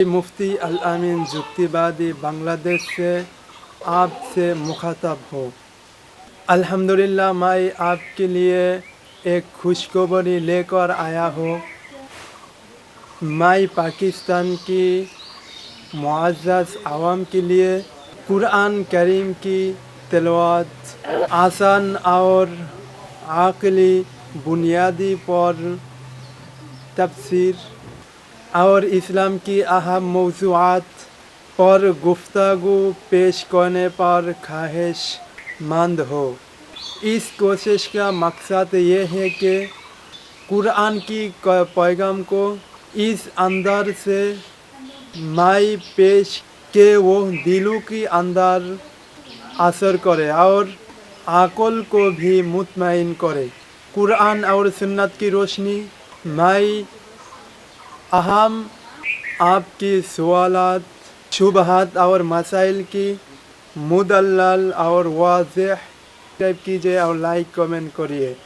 मुफ्ती अल अमीन जुक्तिवादी बांग्लादेश से आपसे मुखातब हो। अल्हम्दुलिल्लाह, मैं आपके लिए एक खुशखबरी लेकर आया हूँ। मैं पाकिस्तान की मुअज़्ज़ज़ आवाम के लिए कुरान करीम की तिलावत आसान और अक़ली बुनियादी पर तफसीर और इस्लाम की अहम मौज़ूआत पर गुफ्तगू पेश करने पर ख्वाहिशमंद हो। इस कोशिश का मकसद ये है कि कुरान की पैगाम को इस अंदर से मैं पेश के वो दिलों के अंदर असर करे और अक़ल को भी मुतमईन करे। कुरान और सुन्नत की रोशनी मैं अहम आपकी सवालात, शुबहात और मसाइल की मुदल्लल और वाज़ेह सब्सक्राइब कीजिए और लाइक कमेंट करिए।